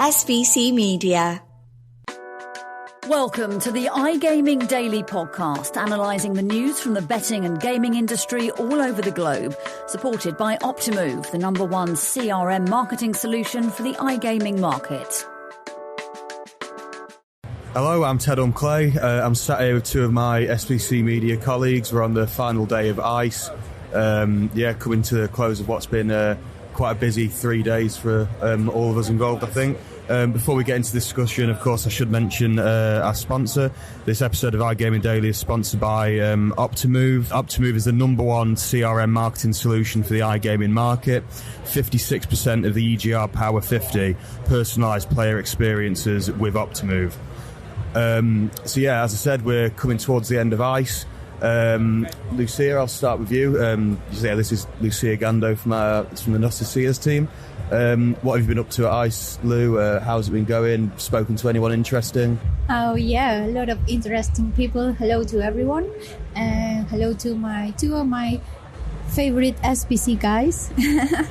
SBC Media. Welcome to the iGaming Daily podcast, analysing the news from the betting and gaming industry all over the globe, supported by Optimove, the #1 CRM marketing solution for the iGaming market. Hello, I'm Ted Orme-Claye. I'm sat here with two of my SBC Media colleagues. We're on the final day of ICE. Coming to the close of what's been quite a busy 3 days for all of us involved, I think. Before we get into this discussion, of course, I should mention our sponsor. This episode of iGaming Daily is sponsored by Optimove. Optimove is the #1 CRM marketing solution for the iGaming market. 56% of the EGR Power 50 personalised player experiences with Optimove. As I said, we're coming towards the end of ICE. Lucia, I'll start with you. This is Lucia Gando from the Noticias team. What have you been up to at ICE, Lou? How's it been going? Spoken to anyone interesting? Oh yeah, a lot of interesting people. Hello to everyone, and hello to two of my favorite SBC guys.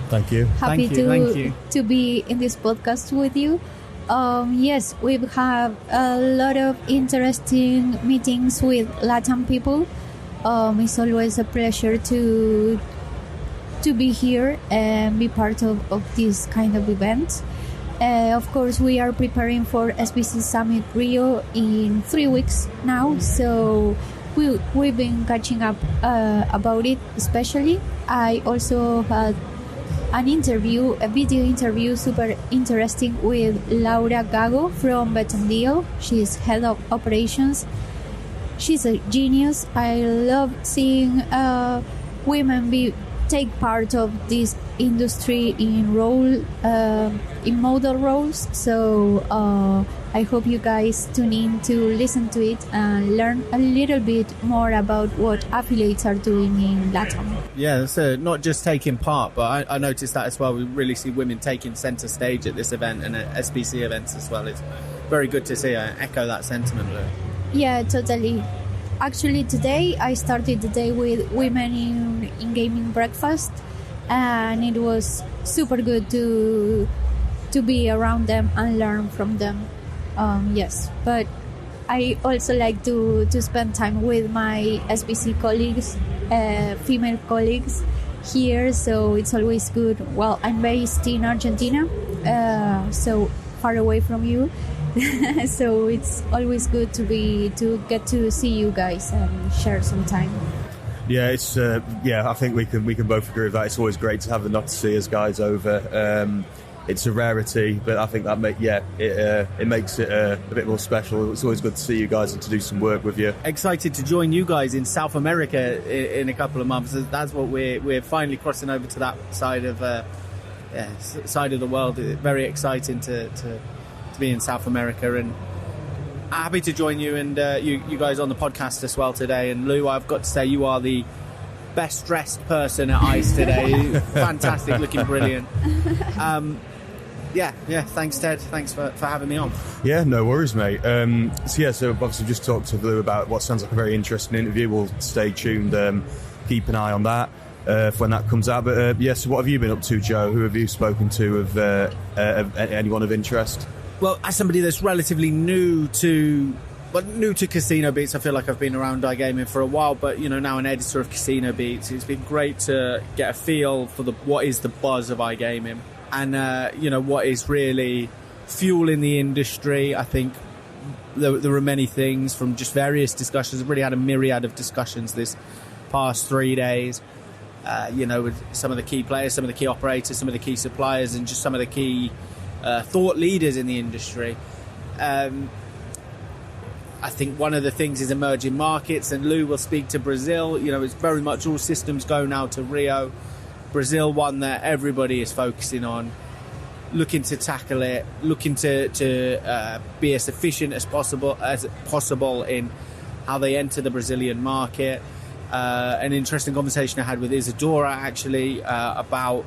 Thank you. Happy to be in this podcast with you. Yes, we've had a lot of interesting meetings with Latin people. It's always a pleasure to be here and be part of this kind of event. Of course, we are preparing for SBC Summit Rio in 3 weeks now, so we've been catching up about it. Especially, I also had a video interview, super interesting, with Laura Gago from McDonald. She's head of operations. She's a genius. I love seeing women take part of this industry in model roles. So I hope you guys tune in to listen to it and learn a little bit more about what affiliates are doing in Latin. Yeah, so not just taking part, but I noticed that as well. We really see women taking centre stage at this event and at SBC events as well. It's very good to see. I echo that sentiment, Lou. Yeah, totally. Actually, today I started the day with women in gaming breakfast, and it was super good to be around them and learn from them. Yes, but I also like to spend time with my SBC colleagues, female colleagues here, so it's always good. Well, I'm based in Argentina, so far away from you. So it's always good to get to see you guys and share some time. Yeah, it's I think we can both agree with that. It's always great to have the Noticias guys over. It's a rarity, but I think that it makes it a bit more special. It's always good to see you guys and to do some work with you. Excited to join you guys in South America in a couple of months. That's what we're finally crossing over to that side of the world. Very exciting to be in South America, and happy to join you and you guys on the podcast as well today. And Lou, I've got to say, you are the best dressed person at ICE today. Fantastic, looking brilliant. Thanks Ted, thanks for having me on. Yeah, no worries, mate. So obviously just talked to Lou about what sounds like a very interesting interview. We'll stay tuned, keep an eye on that for when that comes out. But so what have you been up to, Joe? Who have you spoken to of anyone of interest? Well, as somebody that's relatively new to CasinoBeats, I feel like I've been around iGaming for a while, but now an editor of CasinoBeats, it's been great to get a feel for what is the buzz of iGaming, and what is really fueling the industry. I think there are many things from just various discussions. I've really had a myriad of discussions this past 3 days. With some of the key players, some of the key operators, some of the key suppliers, and just some of the key thought leaders in the industry. I think one of the things is emerging markets, and Lou will speak to Brazil. It's very much all systems go now to Rio. Brazil, one that everybody is focusing on, looking to tackle it, looking to be as efficient as possible in how they enter the Brazilian market. An interesting conversation I had with Isadora actually about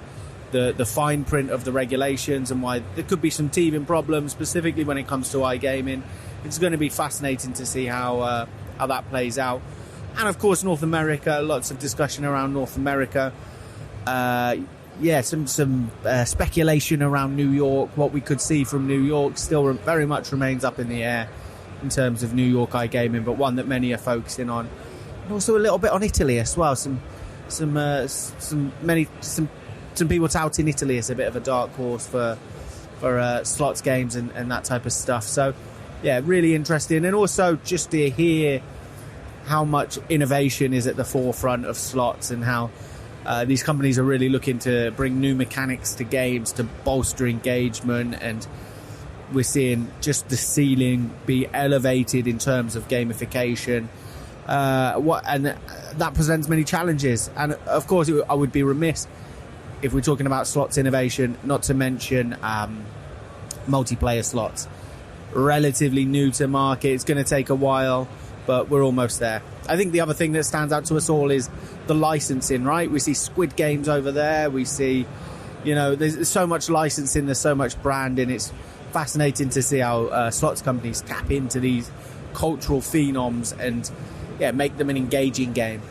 the fine print of the regulations and why there could be some teething problems, specifically when it comes to iGaming. It's going to be fascinating to see how that plays out. And of course, North America, lots of discussion around North America. some speculation around New York. What we could see from New York still very much remains up in the air in terms of New York iGaming, but one that many are focusing on, and also a little bit on Italy as well. Some people touting Italy as a bit of a dark horse for slots games and that type of stuff. So yeah, really interesting, and also just to hear how much innovation is at the forefront of slots and how these companies are really looking to bring new mechanics to games to bolster engagement, and we're seeing just the ceiling be elevated in terms of gamification. And that presents many challenges. And of course, I would be remiss if we're talking about slots innovation, not to mention multiplayer slots. Relatively new to market. It's going to take a while, but we're almost there. I think the other thing that stands out to us all is the licensing, right? We see Squid Games over there. We see, there's so much licensing, there's so much branding. It's fascinating to see how slots companies tap into these cultural phenoms and make them an engaging game.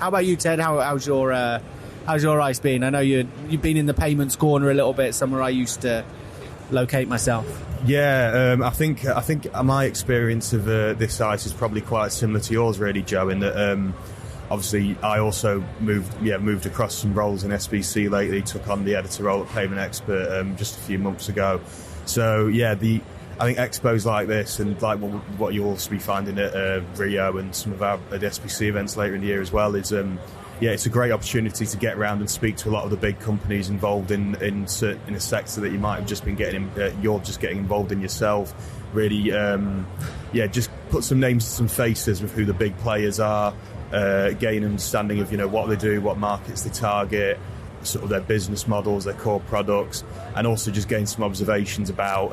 How about you, Ted? How's your ice been? I know you've been in the payments corner a little bit, somewhere I used to locate myself. Yeah, I think my experience of this ice is probably quite similar to yours, really, Joe. In that, obviously, I also moved across some roles in SBC lately. Took on the editor role at Payment Expert just a few months ago. So yeah, I think expos like this and like what you'll also be finding at Rio and some of our at SBC events later in the year as well is it's a great opportunity to get around and speak to a lot of the big companies involved in a sector that you might have just been getting you're just getting involved in yourself. Really, just put some names to some faces with who the big players are, gain an understanding of what they do, what markets they target, sort of their business models, their core products, and also just gain some observations about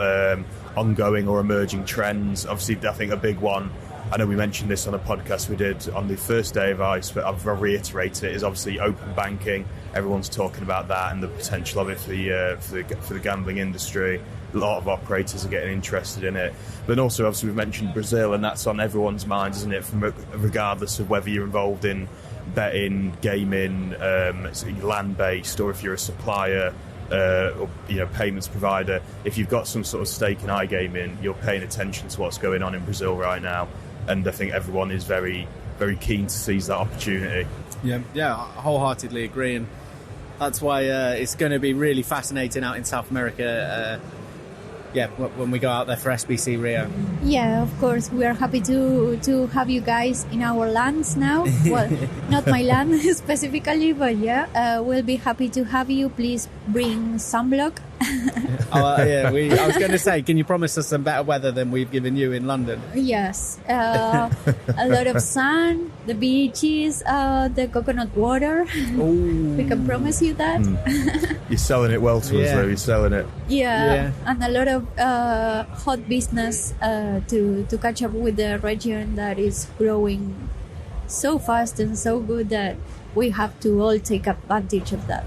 ongoing or emerging trends. Obviously, I think a big one, I know we mentioned this on a podcast we did on the first day of ICE, but I'll reiterate it, is obviously open banking. Everyone's talking about that and the potential of it for the gambling industry. A lot of operators are getting interested in it. But also, obviously, we've mentioned Brazil, and that's on everyone's minds, isn't it? Regardless of whether you're involved in betting, gaming, land-based, or if you're a supplier, or payments provider. If you've got some sort of stake in iGaming, you're paying attention to what's going on in Brazil right now, and I think everyone is very, very keen to seize that opportunity. Yeah, I wholeheartedly agree, and that's why it's going to be really fascinating out in South America. When we go out there for SBC Rio. Yeah, of course, we are happy to have you guys in our lands now. Well, not my land specifically, but we'll be happy to have you. Please bring sunblock. I was going to say, can you promise us some better weather than we've given you in London? Yes, a lot of sun, the beaches, the coconut water. Ooh. We can promise you that. You're selling it well to us, though. You're selling it. Yeah, and a lot of hot business to catch up with the region that is growing so fast and so good that we have to all take advantage of that.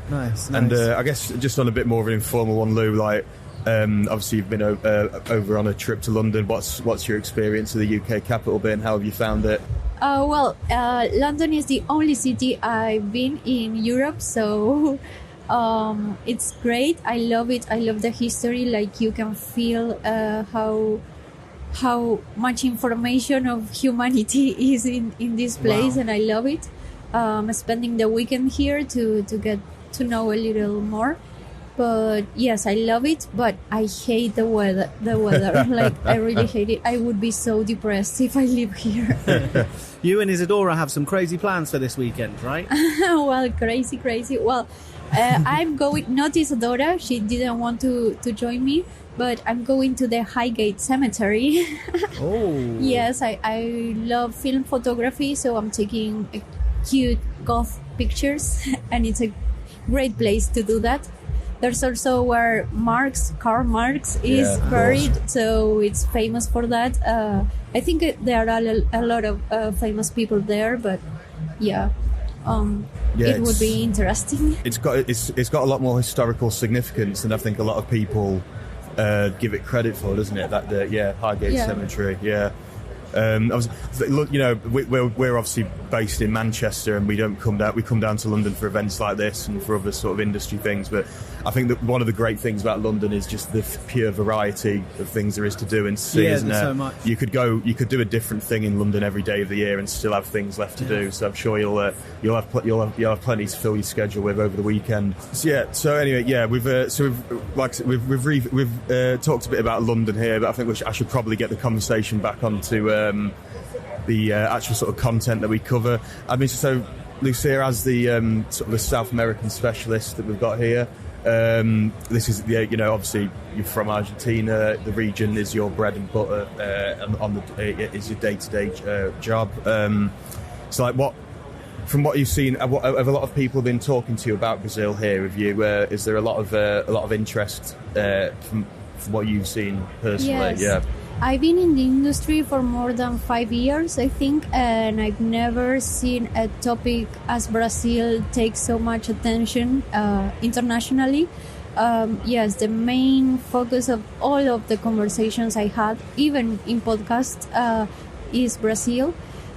Nice. And I guess just on a bit more of an informal one, Lou, like obviously you've been over on a trip to London. What's your experience of the UK capital been? How have you found it? London is the only city I've been in Europe, so it's great. I love it. I love the history. Like, you can feel how much information of humanity is in this place. Wow. And I love it. Spending the weekend here to get to know a little more. But yes, I love it, but I hate the weather. Like, I really hate it. I would be so depressed if I live here. You and Isadora have some crazy plans for this weekend, right? Well, crazy. Well, I'm going, not Isadora, she didn't want to join me, but I'm going to the Highgate Cemetery. Oh. Yes, I love film photography, so I'm taking cute goth pictures, and it's a great place to do that. There's also where Karl Marx is buried, so it's famous for that. I think there are a lot of famous people there, but it would be interesting. It's got a lot more historical significance than I think a lot of people give it credit for, doesn't it? Highgate Cemetery. Yeah. Look, we're obviously based in Manchester, and we come down to London for events like this and for other sort of industry things. But I think that one of the great things about London is just the pure variety of things there is to do and see. Yeah, isn't there? So much. You could do a different thing in London every day of the year and still have things left to do. So I'm sure you'll have plenty to fill your schedule with over the weekend. So anyway, we've talked a bit about London here, but I think I should probably get the conversation back onto the actual sort of content that we cover. I mean, so Lucia, as the sort of the South American specialist that we've got here, this is obviously you're from Argentina. The region is your bread and butter, is your day-to-day job. So, like, from what you've seen, have a lot of people been talking to you about Brazil here? Have you? Is there a lot of interest from what you've seen personally? Yes. Yeah. I've been in the industry for more than 5 years, I think, and I've never seen a topic as Brazil take so much attention internationally. Yes, the main focus of all of the conversations I had, even in podcasts, is Brazil.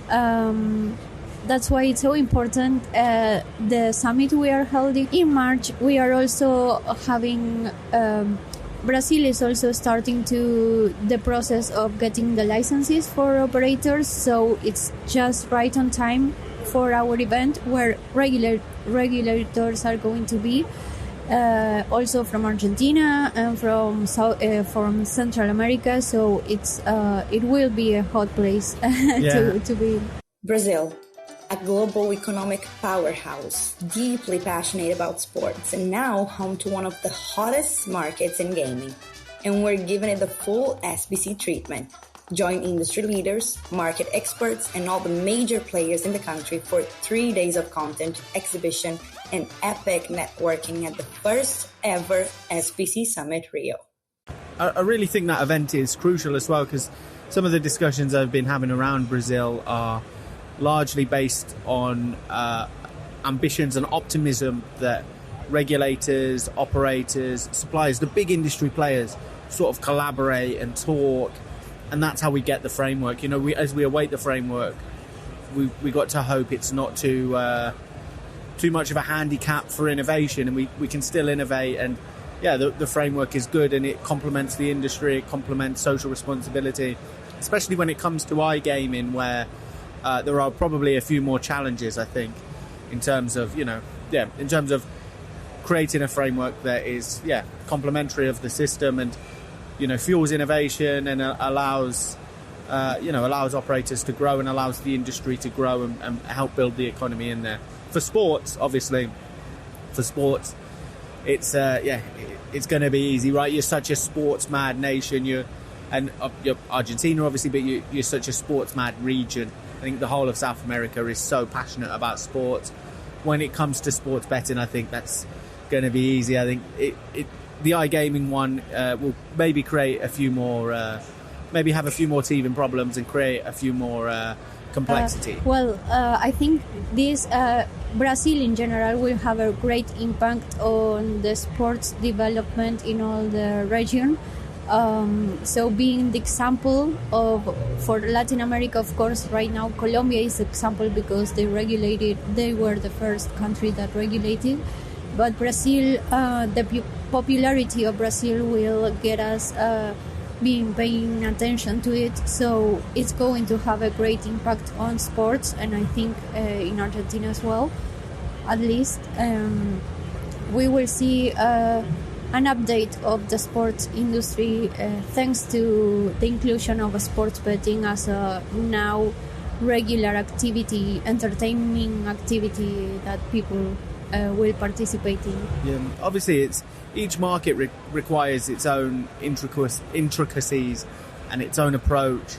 That's why it's so important. The summit we are holding in March, we are also having... Brazil is also starting the process of getting the licenses for operators, so it's just right on time for our event where regulators are going to be, also from Argentina and from Central America. So it will be a hot place to be. Brazil, a global economic powerhouse, deeply passionate about sports, and now home to one of the hottest markets in gaming. And we're giving it the full SBC treatment. Join industry leaders, market experts, and all the major players in the country for 3 days of content, exhibition, and epic networking at the first ever SBC Summit Rio. I really think that event is crucial as well, because some of the discussions I've been having around Brazil are largely based on ambitions and optimism that regulators, operators, suppliers, the big industry players sort of collaborate and talk, and that's how we get the framework. As we await the framework, we got to hope it's not too much of a handicap for innovation, and we can still innovate. And the framework is good, and it complements the industry, it complements social responsibility, especially when it comes to iGaming, where there are probably a few more challenges, I think, in terms of creating a framework that is complementary of the system and fuels innovation and allows operators to grow and allows the industry to grow and help build the economy in there. For sports, obviously, it's going to be easy, right? You're such a sports mad nation. You're Argentina, obviously, but you're such a sports mad region. I think the whole of South America is so passionate about sports. When it comes to sports betting, I think that's going to be easy. I think the iGaming one will maybe create a few more, maybe have a few more teething problems and create a few more complexity. I think this Brazil in general will have a great impact on the sports development in all the region. So being the example for Latin America, of course, right now Colombia is the example because they were the first country that regulated. But Brazil, the popularity of Brazil will get us paying attention to it. So it's going to have a great impact on sports, and I think in Argentina as well, at least. We will see an update of the sports industry thanks to the inclusion of sports betting as a now regular activity, entertaining activity that people will participate in. Yeah, obviously, each market requires its own intricacies and its own approach.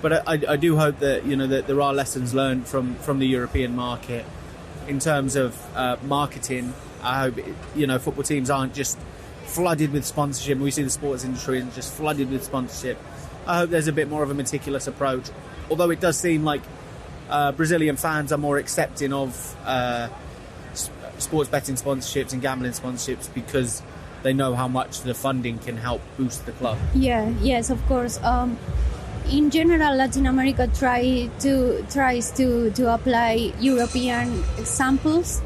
But I do hope that that there are lessons learned from the European market in terms of marketing. I hope football teams aren't just flooded with sponsorship. We see the sports industry and just flooded with sponsorship. I hope there's a bit more of a meticulous approach. Although it does seem like Brazilian fans are more accepting of sports betting sponsorships and gambling sponsorships because they know how much the funding can help boost the club. Yes, of course. in general, Latin America tries to apply European examples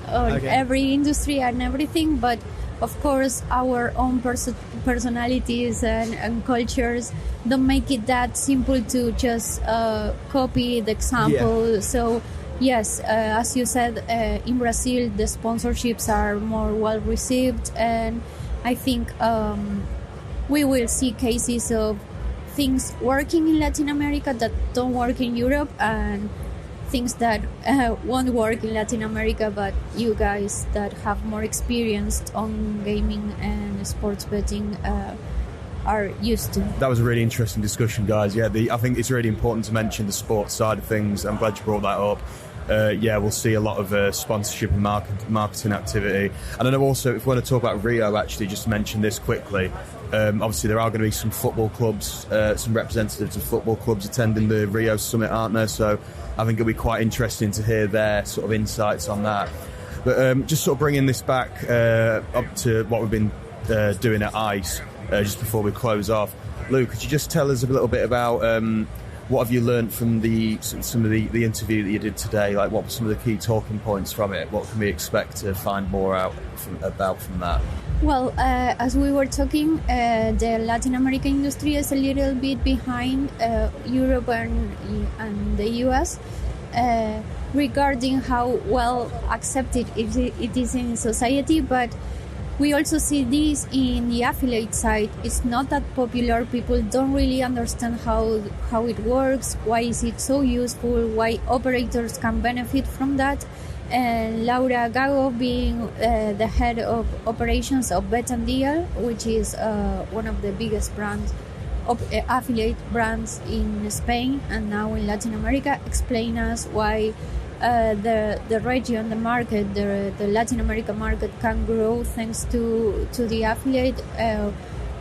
on every industry and everything, but of course our own personalities and cultures don't make it that simple to just copy the example. Yeah. So yes, as you said, in Brazil the sponsorships are more well received, and I think we will see cases of things working in Latin America that don't work in Europe, and things that won't work in Latin America, but you guys that have more experience on gaming and sports betting are used to. That was a really interesting discussion, guys. Yeah, I think it's really important to mention the sports side of things. I'm glad you brought that up. We'll see a lot of sponsorship and marketing activity. And I know also, if we want to talk about Rio, actually, just to mention this quickly, obviously there are going to be some football clubs, some representatives of football clubs attending the Rio Summit, aren't there? So I think it'll be quite interesting to hear their sort of insights on that. But just sort of bringing this back up to what we've been doing at ICE, just before we close off. Lou, could you just tell us a little bit about what have you learned from some of the interview that you did today? Like, what were some of the key talking points from it? What can we expect to find more out from that? Well, as we were talking, the Latin American industry is a little bit behind Europe and the US regarding how well accepted it is in society, but we also see this in the affiliate side. It's not that popular. People don't really understand how it works, why is it so useful, why operators can benefit from that. And Laura Gago, being the head of operations of Bet and Deal, which is one of the biggest brands, affiliate brands in Spain and now in Latin America, explain us why the region, the market, the Latin America market can grow thanks to the affiliate,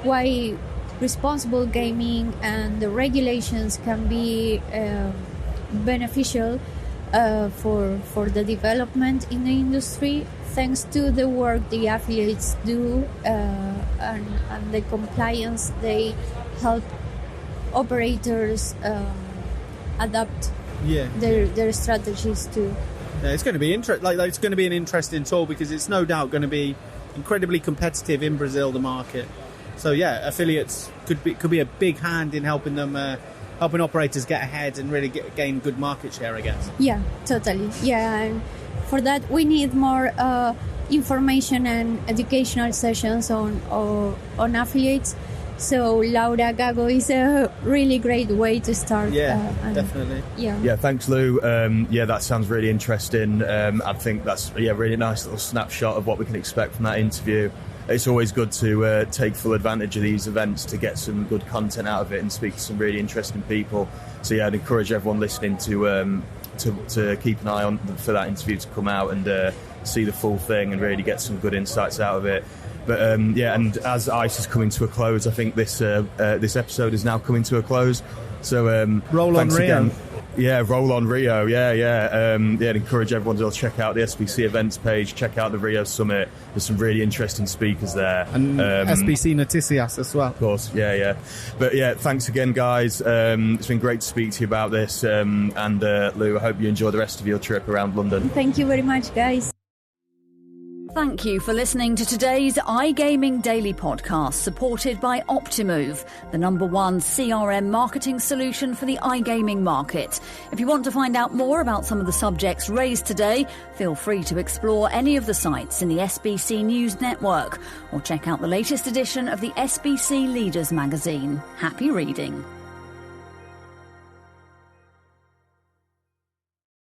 why responsible gaming and the regulations can be beneficial for the development in the industry, thanks to the work the affiliates do and the compliance they help operators adapt their strategies to. Yeah, it's going to be it's going to be an interesting tool, because it's no doubt going to be incredibly competitive in Brazil, the market. So yeah, affiliates could be a big hand in helping operators get ahead and really gain good market share, I guess. Yeah, totally. Yeah, and for that we need more information and educational sessions on affiliates. So Laura Gago is a really great way to start. Yeah, definitely. Yeah, thanks, Lou. That sounds really interesting. I think that's really nice little snapshot of what we can expect from that interview. It's always good to take full advantage of these events to get some good content out of it and speak to some really interesting people. So yeah, I'd encourage everyone listening to keep an eye on for that interview to come out and see the full thing and really get some good insights out of it. But and as ICE is coming to a close, I think this episode is now coming to a close. So roll on Rio. Again. Yeah, roll on Rio. I'd encourage everyone to check out the SBC events page, check out the Rio Summit. There's some really interesting speakers there. And SBC Noticias as well. Of course, yeah. But yeah, thanks again, guys. It's been great to speak to you about this. And Lou, I hope you enjoy the rest of your trip around London. Thank you very much, guys. Thank you for listening to today's iGaming Daily podcast, supported by Optimove, the #1 CRM marketing solution for the iGaming market. If you want to find out more about some of the subjects raised today, feel free to explore any of the sites in the SBC News Network or check out the latest edition of the SBC Leaders magazine. Happy reading.